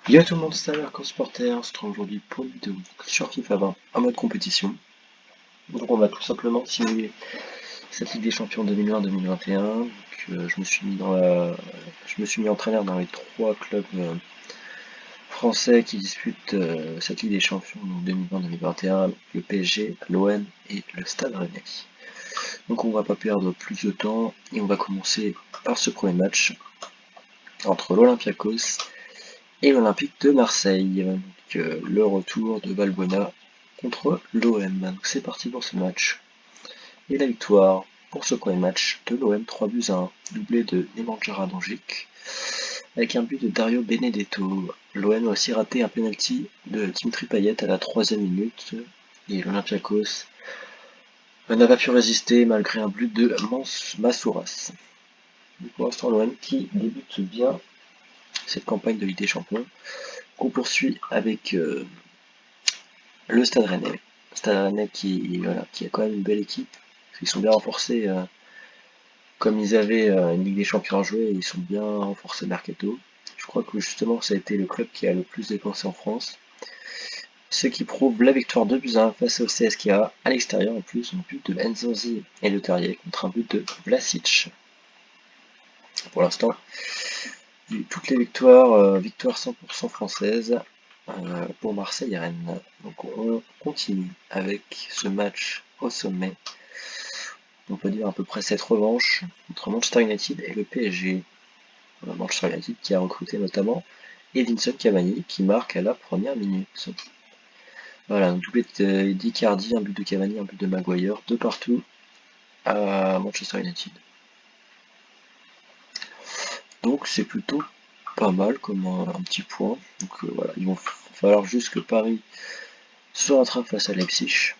Yo tout le monde, c'est Amercan Supporter, on se retrouve aujourd'hui pour une vidéo sur FIFA 20 en mode compétition. Donc on va tout simplement simuler cette Ligue des Champions 2020-2021. Je me suis mis entraîneur dans les trois clubs français qui disputent cette Ligue des Champions 2020-2021, le PSG, l'OM et le Stade Rennais. Donc on va pas perdre plus de temps et on va commencer par ce premier match entre l'Olympiakos et l'Olympique de Marseille. Donc, le retour de Valbuena contre l'OM. Donc c'est parti pour ce match. Et la victoire pour ce premier match de l'OM 3-1, doublé de Nemanja Radonjic, avec un but de Dario Benedetto. L'OM a aussi raté un penalty de Dimitri Payet à la 3e minute, et l'Olympiakos n'a pas pu résister malgré un but de Masouras. Pour l'instant l'OM qui débute bien cette campagne de Ligue des Champions, qu'on poursuit avec le Stade Rennais. Stade Rennais qui a quand même une belle équipe. Ils sont bien renforcés. Comme ils avaient une Ligue des Champions à jouer, ils sont bien renforcés mercato. Je crois que justement ça a été le club qui a le plus dépensé en France. Ce qui prouve la victoire 2-1 face au CSKA à l'extérieur en plus, un but de Nzonzi et de Terrier contre un but de Vlasic. Pour l'instant, toutes les victoires 100% françaises pour Marseille et Rennes. Donc on continue avec ce match au sommet. On peut dire à peu près cette revanche entre Manchester United et le PSG. Manchester United qui a recruté notamment Edinson Cavani qui marque à la première minute. Voilà, un doublé d'Icardi, un but de Cavani, un but de Maguire, deux partout à Manchester United. Donc c'est plutôt pas mal comme un petit point. Donc voilà, il va falloir juste que Paris se rattrape face à Leipzig.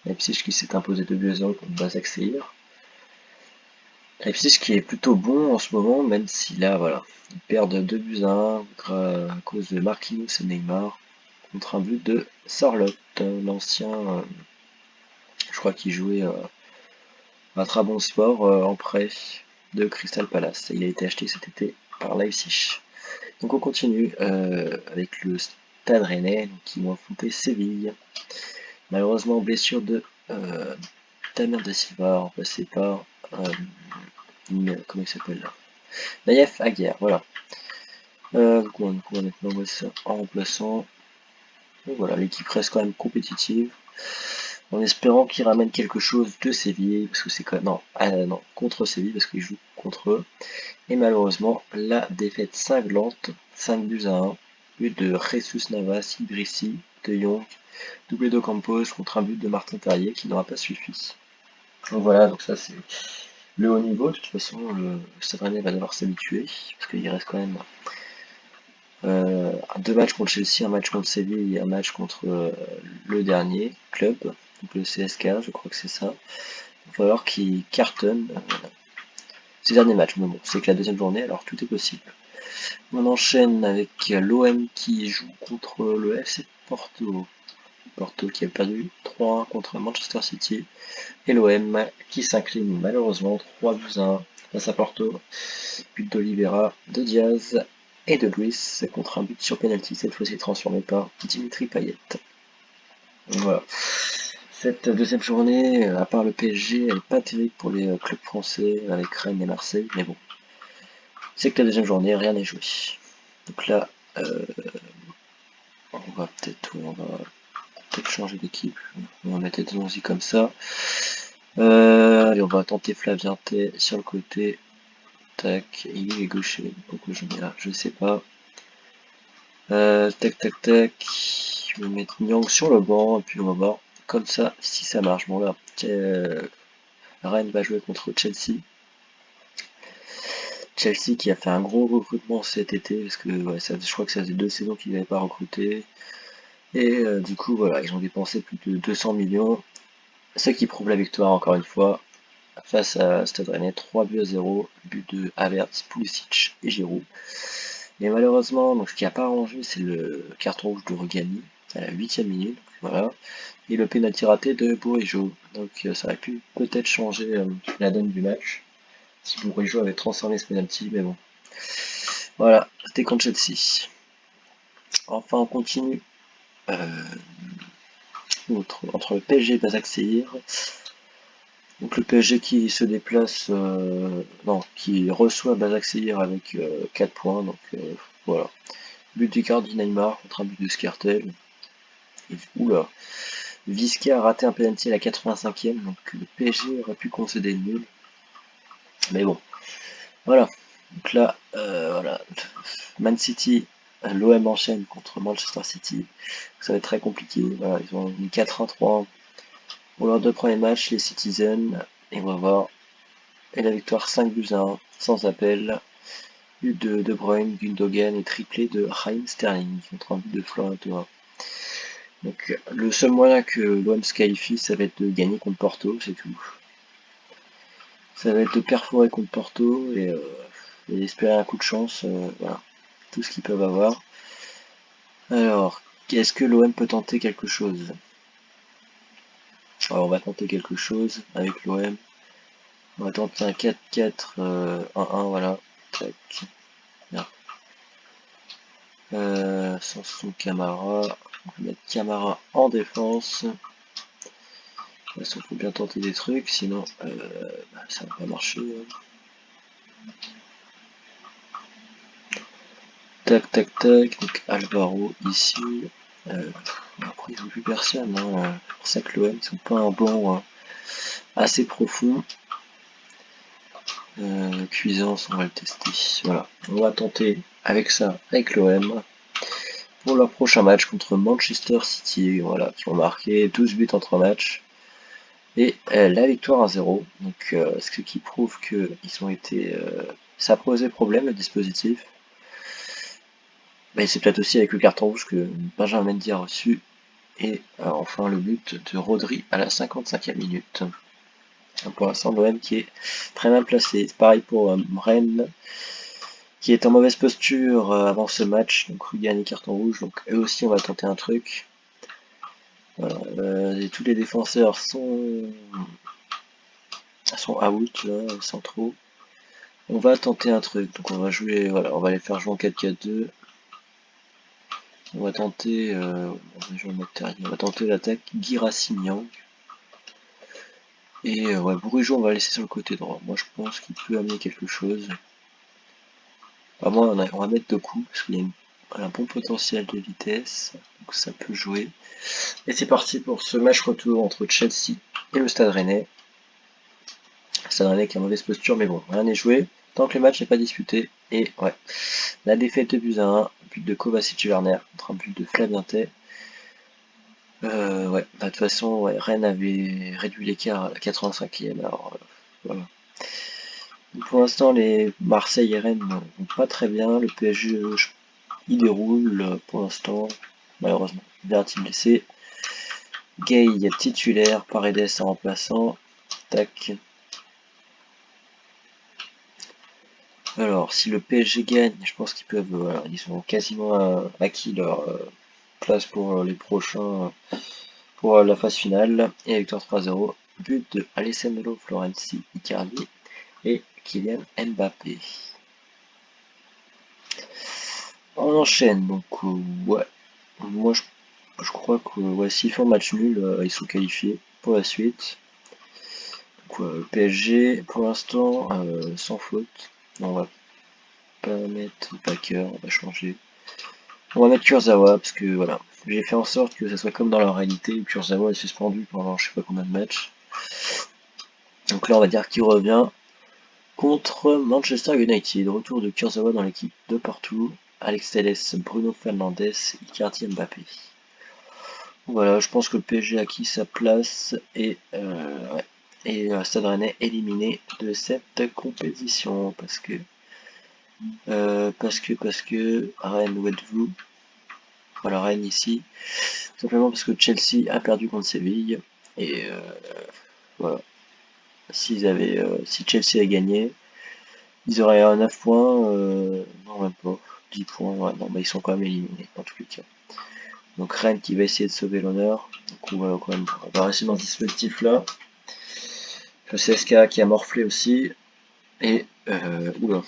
Leipzig qui s'est imposé 2-0 contre Basak Seir. Leipzig qui est plutôt bon en ce moment, même si là, voilà, ils perdent 2-1 à cause de Marquinhos et Neymar, contre un but de Sarlotte, l'ancien, je crois qu'il jouait à Trabzonspor en prêt de Crystal Palace. Il a été acheté cet été par Leipzig. Donc on continue avec le Stade Rennais qui vont affronter Séville. Malheureusement, blessure de Damir De Silva, remplacé par comment il s'appelle là, Naïef Aguerre, voilà. Donc on va mettre ça en remplaçant. Et voilà, l'équipe reste quand même compétitive. En espérant qu'ils ramènent quelque chose de Séville, parce que c'est quand même. Non, non, contre Séville, parce qu'ils jouent contre eux. Et malheureusement, la défaite cinglante, 5-1. But de Jesus Navas, Idrissi, De Jong, doublé de Campos contre un but de Martin Terrier qui n'aura pas suffi. Donc voilà, donc ça c'est le haut niveau. De toute façon, le Stade Rennais va devoir s'habituer, parce qu'il reste quand même deux matchs contre Chelsea, un match contre Séville et un match contre le dernier club, donc le CSK, je crois que c'est ça. Il va falloir qu'ils cartonnent ces derniers matchs. Mais bon, c'est que la deuxième journée, alors tout est possible. On enchaîne avec l'OM qui joue contre le FC Porto. Porto qui a perdu 3-1 contre Manchester City. Et l'OM qui s'incline malheureusement 3-1 face à Porto. But d'Oliveira, de Diaz et de Luis contre un but sur penalty, cette fois-ci transformé par Dimitri Payet. Voilà. Cette deuxième journée, à part le PSG, elle n'est pas terrible pour les clubs français avec Rennes et Marseille, mais bon. C'est que la deuxième journée, rien n'est joué. Donc là, on va peut-être changer d'équipe. On va mettre Edonzi comme ça. Allez, on va tenter Flavien Tay sur le côté. Tac, il est gaucher. Pourquoi je mets là? Je sais pas. Tac, tac, tac. Je vais mettre Nyang sur le banc, et puis on va voir comme ça si ça marche. Bon là, Rennes va jouer contre Chelsea. Chelsea qui a fait un gros recrutement cet été, parce que ouais, je crois que ça faisait 2 saisons qu'ils n'avaient pas recruté. Et du coup, voilà, ils ont dépensé plus de 200 millions. Ce qui prouve la victoire, encore une fois, face à Stade Rennais, 3-0, but de Havertz, Pulisic et Giroud. Mais malheureusement, donc, ce qui n'a pas arrangé, c'est le carton rouge de Rugani à la 8e minute, voilà, et le pénalty raté de Bourigeaud. Donc ça aurait pu peut-être changer la donne du match, si Bourigeaud avait transformé ce pénalty, mais bon. Voilà, c'était contre Chelsea. Enfin, on continue entre le PSG et Başakşehir. Donc le PSG qui se déplace, non, qui reçoit Başakşehir avec 4 points. Donc voilà. But d'Icardi Neymar contre un but de Skrtel. Oula. Visca a raté un penalty à la 85e, donc le PSG aurait pu concéder le nul. Mais bon, voilà. Donc là, voilà. Man City, l'OM enchaîne contre Manchester City. Ça va être très compliqué. Voilà, ils ont mis 4-1-3 pour leurs deux premiers matchs, les Citizens. Et on va voir. Et la victoire 5-1, sans appel. But de De Bruyne, Gundogan et triplé de Raheem Sterling contre un but de Florian Thauvin. Donc le seul moyen que l'OM se qualifie, ça va être de gagner contre Porto, c'est tout. Ça va être de perforer contre Porto et espérer un coup de chance, voilà, tout ce qu'ils peuvent avoir. Alors, est-ce que l'OM peut tenter quelque chose? Alors, on va tenter quelque chose avec l'OM. On va tenter un 4-4, 1-1, voilà. Tac. Sans son Camara. On va mettre Camara en défense. Il faut bien tenter des trucs, sinon ça va pas marcher. Tac, tac, tac. Donc Alvaro ici. Après, ils n'ont plus personne. Hein. C'est pour ça que l'OM, ils sont pas un banc assez profond. Cuisance, on va le tester. Voilà. On va tenter avec ça, avec l'OM. Pour leur prochain match contre Manchester City. Voilà, qui ont marqué 12 buts en 3 matchs. Et la victoire à 0. Donc, ce qui prouve qu'ils ont été. Ça a posé problème le dispositif. Mais c'est peut-être aussi avec le carton rouge que Benjamin Mendy a reçu. Et enfin le but de Rodri à la 55e minute. Pour l'instant, l'OM qui est très mal placé. C'est pareil pour Rennes qui est en mauvaise posture avant ce match. Donc Rugan et carton rouge. Donc eux aussi, on va tenter un truc. Voilà, et tous les défenseurs sont out là, sans trop. On va tenter un truc. Donc on va jouer, voilà, on va les faire jouer en 4-4-2. On va tenter, on va tenter l'attaque Guirassy-Niang. Et ouais, Bourigeau, on va laisser sur le côté droit. Moi, je pense qu'il peut amener quelque chose. À moi, on va mettre Doku, parce qu'il y a un bon potentiel de vitesse. Donc ça peut jouer. Et c'est parti pour ce match retour entre Chelsea et le Stade Rennais. Le Stade Rennais qui a mauvaise posture, mais bon, rien n'est joué. Tant que le match n'est pas disputé. Et ouais, la défaite de buts à 1. But de Kovacic-Werner contre un but de Flavien Tay. Ouais, bah, de toute façon, ouais, Rennes avait réduit l'écart à la 85e. Alors voilà. Pour l'instant, les Marseille et Rennes vont pas très bien. Le PSG, il déroule pour l'instant, malheureusement. Verratti blessé. Gay titulaire, Paredes en remplaçant. Tac. Alors, si le PSG gagne, je pense qu'ils peuvent, voilà, ils sont quasiment acquis leur place pour les prochains, pour la phase finale. Et victoire 3-0. But de Alessandro Florenzi, Icardi et Kylian Mbappé. On enchaîne, donc ouais. Moi je crois que ouais, s'ils font match nul, ils sont qualifiés pour la suite. Donc PSG pour l'instant sans faute. On va pas mettre Packer, on va changer. On va mettre Kurzawa parce que voilà, j'ai fait en sorte que ça soit comme dans la réalité. Kurzawa est suspendu pendant je sais pas combien de matchs. Donc là on va dire qu'il revient contre Manchester United. Retour de Kurzawa dans l'équipe de partout. Alex Telles, Bruno Fernandes, Icardi Mbappé. Voilà, je pense que le PSG a acquis sa place et Stade Rennais éliminé de cette compétition parce que Rennes, où êtes-vous? Voilà, Rennes ici, simplement parce que Chelsea a perdu contre Séville et voilà. Si Chelsea a gagné, ils auraient 9 points, non même pas, 10 points, ouais, non, bah, ils sont quand même éliminés dans tous les cas. Donc Rennes qui va essayer de sauver l'honneur. Donc on va rester dans ce dispositif là. Le CSK qui a morflé aussi. Et oula.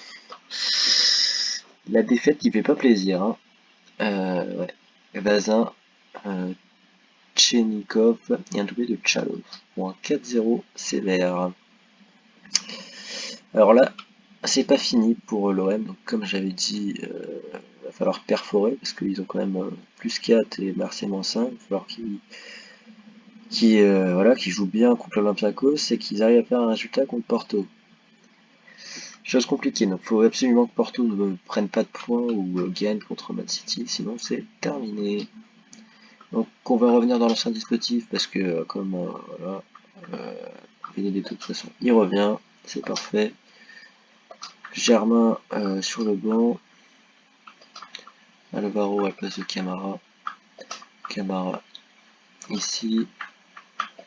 La défaite qui fait pas plaisir. Hein. Ouais. Vazin, Tchenikov et un doublé de Tchalov pour un 4-0 sévère. Alors là, c'est pas fini pour l'OM, donc comme j'avais dit, va falloir perforer parce qu'ils ont quand même plus 4 et Marseille -5. Il va falloir qu'ils jouent bien contre l'Olympiakos et qu'ils arrivent à faire un résultat contre Porto. Chose compliquée, donc il faut absolument que Porto ne prenne pas de points ou gagne contre Man City, sinon c'est terminé. Donc on va revenir dans l'ancien dispositif parce que comme voilà, Benedetto de toute façon il revient, c'est parfait. Germain sur le banc, Alvaro à la place de Camara, Camara ici,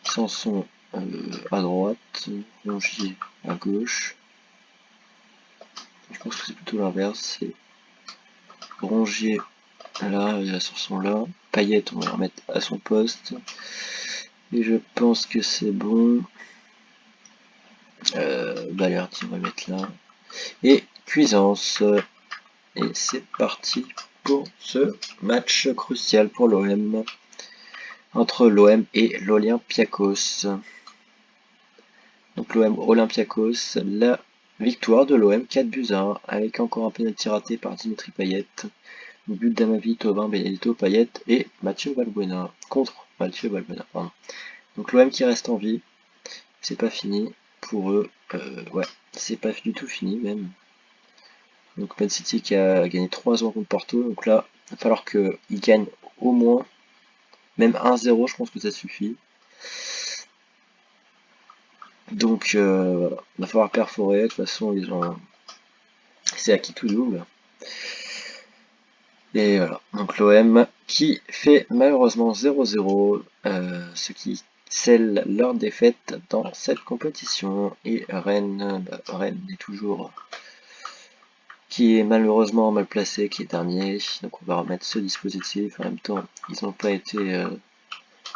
Sanson à droite, Rongier à gauche. Je pense que c'est plutôt l'inverse, c'est Rongier là, et Sanson là, Payet on va le remettre à son poste, et je pense que c'est bon. Balerdi on va le mettre là, et Cuisance, et c'est parti pour ce match crucial pour l'OM, entre l'OM et l'Olympiakos. Donc l'OM Olympiakos, la victoire de l'OM 4-1 avec encore un pénalty raté par Dimitri Payet. Le but d'Amavi, Thauvin, Benedetto, Payet et Mathieu Valbuena contre Mathieu Valbuena. Pardon. Donc l'OM qui reste en vie, c'est pas fini pour eux. Ouais, c'est pas du tout fini même. Donc Man City qui a gagné 3-0 contre Porto. Donc là, il va falloir qu'ils gagnent au moins, même 1-0, je pense que ça suffit. Donc voilà, il va falloir perforer. De toute façon, c'est acquis tout double. Et voilà, donc l'OM qui fait malheureusement 0-0, ce qui scelle leur défaite dans cette compétition. Et Rennes, Rennes est toujours, qui est malheureusement mal placé, qui est dernier. Donc on va remettre ce dispositif. En même temps, ils n'ont pas été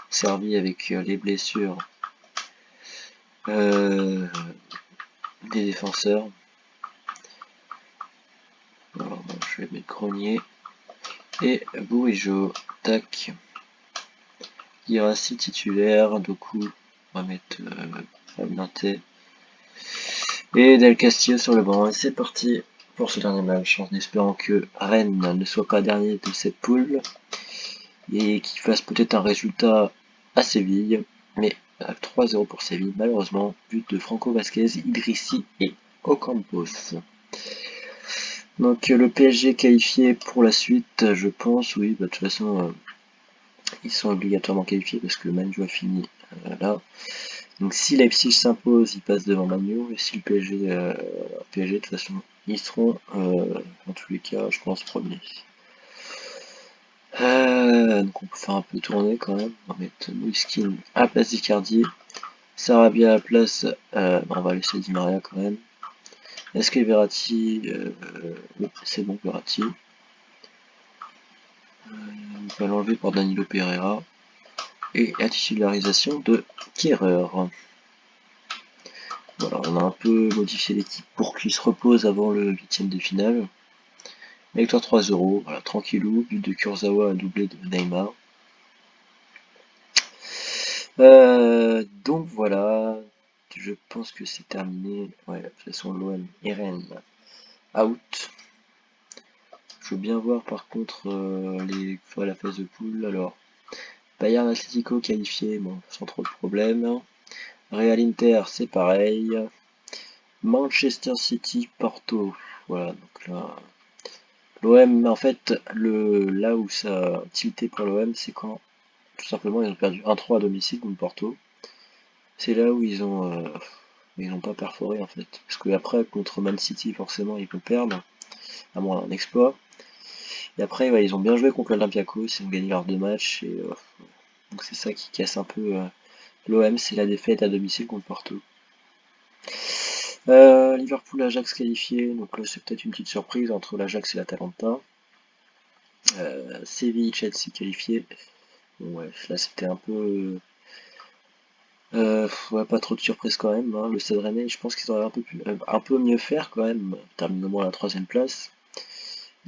servis avec les blessures des défenseurs. Alors, bon, je vais mettre Grenier et Bourigeaud. Tac. Guirassy titulaire, Doku, on va mettre Fabien et Del Castillo sur le banc. Et c'est parti pour ce dernier match, en espérant que Rennes ne soit pas dernier de cette poule et qu'il fasse peut-être un résultat à Séville. Mais 3-0 pour Séville, malheureusement, but de Franco Vasquez, Idrissi et Ocampos. Donc le PSG qualifié pour la suite, je pense, oui, de toute façon, ils sont obligatoirement qualifiés parce que Manju a fini là. Donc si Leipzig s'impose, ils passent devant Manu, et si le PSG de toute façon, ils seront dans tous les cas, je pense, premiers. Donc on peut faire un peu tourner quand même. On va mettre Moiskin à la place d'Icardi, Sarabia à la place, on va laisser Di Maria quand même. Est-ce que Verratti, oui, c'est bon Verratti. On va l'enlever pour Danilo Pereira. Et la titularisation de Kehrer. Voilà, on a un peu modifié l'équipe pour qu'il se repose avant le 8ème de finale. Victoire 3-0, voilà, tranquillou, but de Kurzawa à doublé de Neymar. Donc voilà, je pense que c'est terminé. Ouais, de toute façon, l'OM et Rennes out. Je veux bien voir par contre la phase de poule. Alors, Bayern Atlético qualifié, bon, sans trop de problèmes. Real Inter, c'est pareil. Manchester City, Porto. Voilà, donc là, l'OM, en fait, là où ça a tilté pour l'OM, c'est quand, tout simplement, ils ont perdu 1-3 à domicile contre Porto. C'est là où ils ont pas perforé, en fait. Parce que après, contre Man City, forcément, ils peuvent perdre, à moins d'un exploit. Et après, ouais, ils ont bien joué contre l'Olympiakos, ils ont gagné leurs 2 matchs, et donc c'est ça qui casse un peu l'OM, c'est la défaite à domicile contre Porto. Liverpool-Ajax qualifié, donc là c'est peut-être une petite surprise entre l'Ajax et l'Atalanta. Séville-Chelsea qualifié. Bon, ouais, là c'était un peu. Ouais, pas trop de surprise quand même. Hein. Le Stade Rennais, je pense qu'ils auraient un peu mieux faire quand même. Terminement à la 3ème place.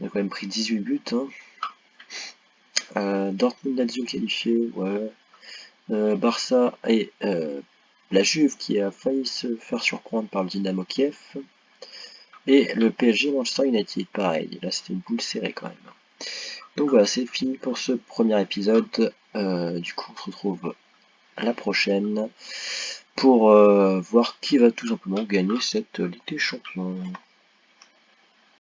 Il a quand même pris 18 buts. Hein. Dortmund Lazio qualifié, ouais. Barça et la Juve qui a failli se faire surprendre par le Dynamo Kiev. Et le PSG Manchester United, pareil. Là, c'était une poule serrée quand même. Donc voilà, c'est fini pour ce premier épisode. Du coup, on se retrouve la prochaine pour voir qui va tout simplement gagner cette Ligue des Champions.